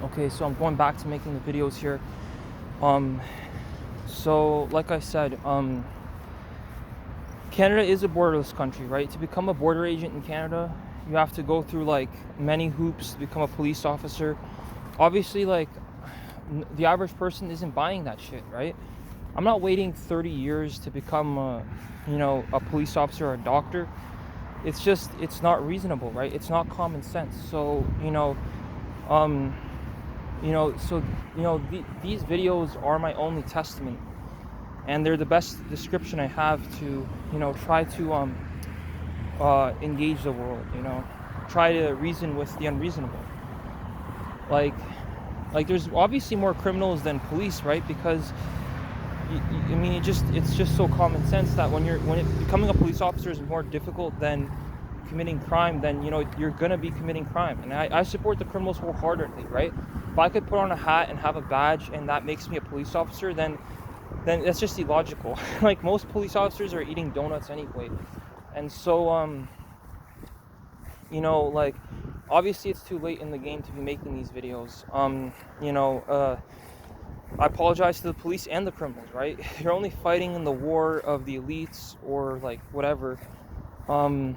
Okay, so I'm going back to making the videos here. Um, so like I said, Canada is a borderless country, right? To become a border agent in Canada, you have to go through like many hoops to become a police officer. Obviously, like the average person isn't buying that shit, right? I'm not waiting 30 years to become a police officer or a doctor. It's not reasonable, right? It's not common sense. So, um, so these videos are my only testament, and they're the best description I have to, try to engage the world, try to reason with the unreasonable. Like, there's obviously more criminals than police, right? Because I mean, it's just so common sense that becoming a police officer is more difficult than committing crime, then you're gonna be committing crime. And I support the criminals wholeheartedly, right? If I could put on a hat and have a badge and that makes me a police officer, then that's just illogical. Like, most police officers are eating donuts anyway. And so like, obviously it's too late in the game to be making these videos. I apologize to the police and the criminals, right? You're only fighting in the war of the elites or like whatever. And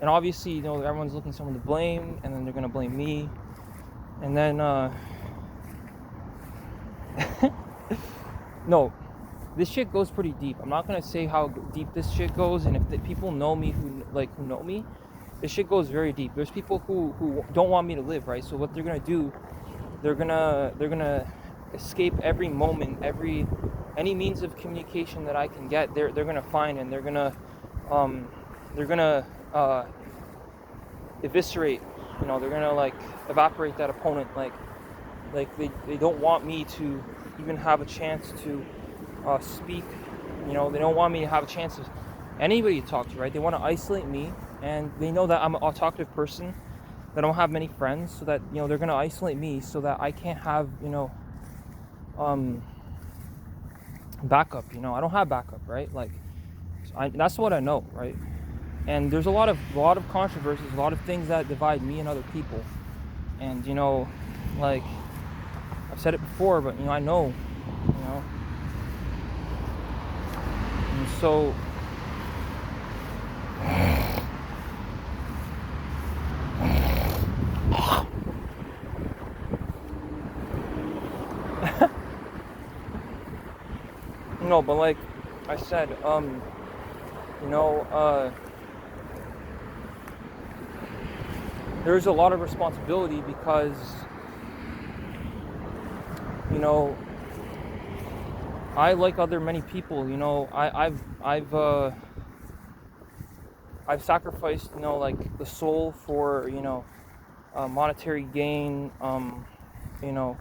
obviously, everyone's looking for someone to blame, and then they're gonna blame me. And then no, this shit goes pretty deep. I'm not gonna say how deep this shit goes, and if the people know me who know me, this shit goes very deep. There's people who don't want me to live, right? So what they're gonna do, they're gonna escape every moment, any means of communication that I can get. They're gonna find, and they're gonna eviscerate. They're gonna like evaporate that opponent. Like they don't want me to even have a chance to speak. They don't want me to have a chance of anybody to talk to, right? They want to isolate me, and they know that I'm a talkative person, that I don't have many friends, so that they're gonna isolate me so that I can't have backup. I don't have backup, right? Like, that's what I know, right? And there's a lot of controversies, a lot of things that divide me and other people. And like I've said it before, but I know, and so but like I said, there's a lot of responsibility because I, like other many people, I've sacrificed like the soul for monetary gain. You know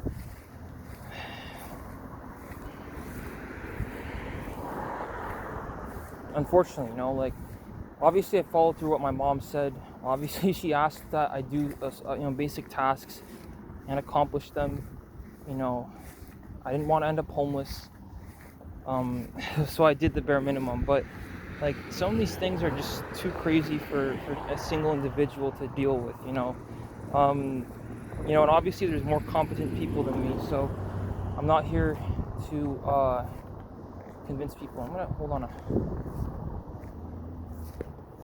Unfortunately, like, obviously I followed through what my mom said. Obviously she asked that I do basic tasks and accomplish them. I didn't want to end up homeless, so I did the bare minimum. But like, some of these things are just too crazy for a single individual to deal with. And obviously there's more competent people than me, so I'm not here to convince people. I'm gonna hold on